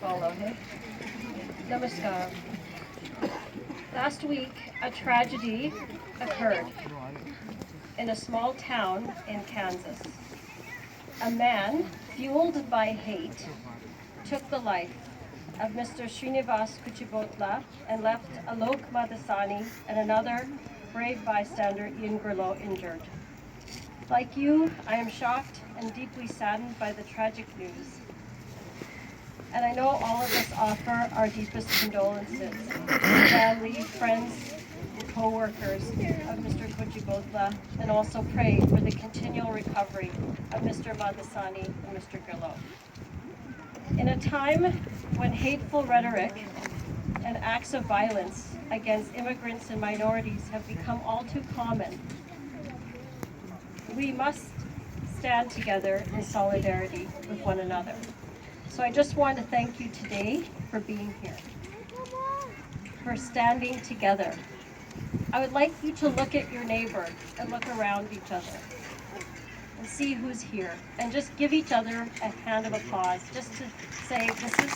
follow, hey? Namaskar. Last week, a tragedy occurred in a small town in Kansas. A man, fueled by hate, took the life of Mr. Srinivas Kuchibotla and left Alok Madasani and another brave bystander, Ian Gurlo, injured. Like you, I am shocked and deeply saddened by the tragic news. And I know all of us offer our deepest condolences to family, friends, co-workers of Mr. Kuchibotla, and also pray for the continual recovery of Mr. Madasani and Mr. Gurlo. In a time when hateful rhetoric and acts of violence against immigrants and minorities have become all too common, we must stand together in solidarity with one another. So I just want to thank you today for being here, for standing together. I would like you to look at your neighbor and look around each other and see who's here, and just give each other a hand of applause, just to say this is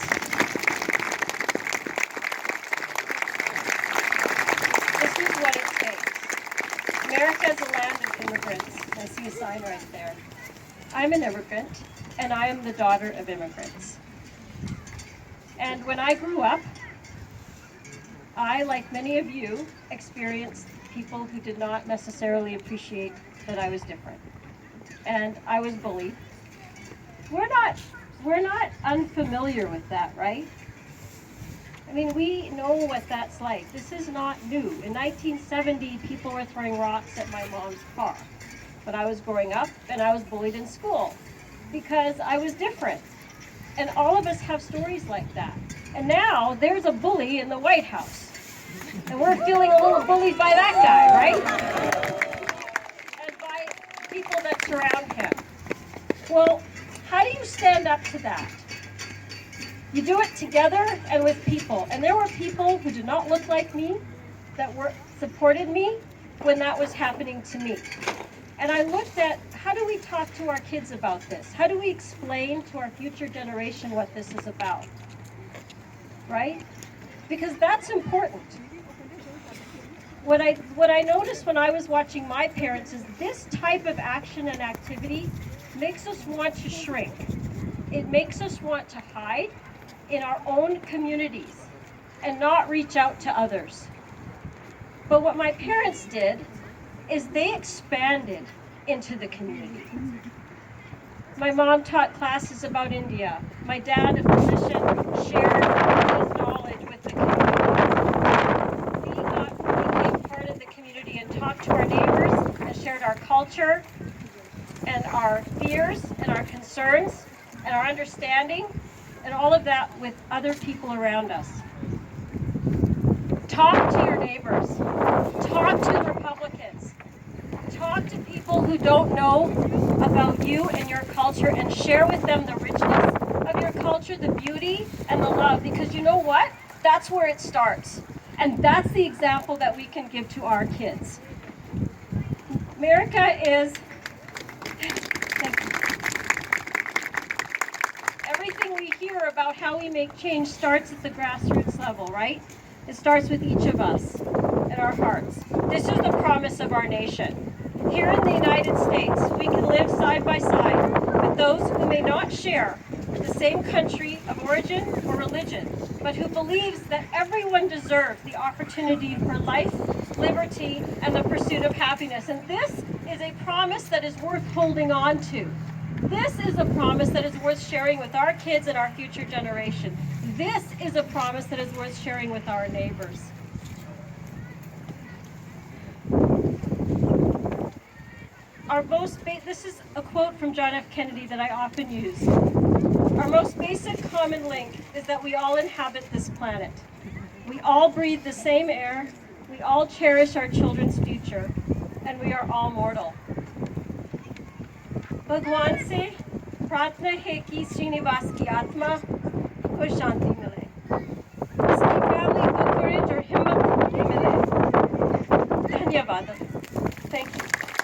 what it takes. America is a land of immigrants. I see a sign right there. I'm an immigrant, and I am the daughter of immigrants. And when I grew up, I, like many of you, experienced people who did not necessarily appreciate that I was different. And I was bullied. We're not unfamiliar with that, right? I mean, we know what that's like. This is not new. In 1970, people were throwing rocks at my mom's car when I was growing up, and I was bullied in school because I was different. And all of us have stories like that. And now there's a bully in the White House. And we're feeling a little bullied by that guy, right? And by people that surround him. Well, how do you stand up to that? You do it together and with people. And there were people who did not look like me that supported me when that was happening to me. And I looked at, how do we talk to our kids about this? How do we explain to our future generation what this is about? Right? Because that's important. What I noticed when I was watching my parents is this type of action and activity makes us want to shrink. It makes us want to hide in our own communities and not reach out to others. But what my parents did is they expanded into the community. My mom taught classes about India. My dad, a physician, shared his knowledge with the community. We became part of the community and talked to our neighbors and shared our culture and our fears and our concerns and our understanding and all of that with other people around us. Talk to your neighbors. Talk to Republicans. Talk to people who don't know about you and your culture, and share with them the richness of your culture, the beauty and the love, because you know what? That's where it starts. And that's the example that we can give to our kids. America is, thank you. Everything we hear about how we make change starts at the grassroots level, right? It starts with each of us and our hearts. This is the promise of our nation. Here in the United States, we can live side by side with those who may not share the same country of origin or religion, but who believes that everyone deserves the opportunity for life, liberty, and the pursuit of happiness. And this is a promise that is worth holding on to. This is a promise that is worth sharing with our kids and our future generation. This is a promise that is worth sharing with our neighbors. This is a quote from John F. Kennedy that I often use. Our most basic common link is that we all inhabit this planet. We all breathe the same air, we all cherish our children's future, and we are all mortal. Bhagwan se pratna hai ki Srinivas ki atma ko shanti mile.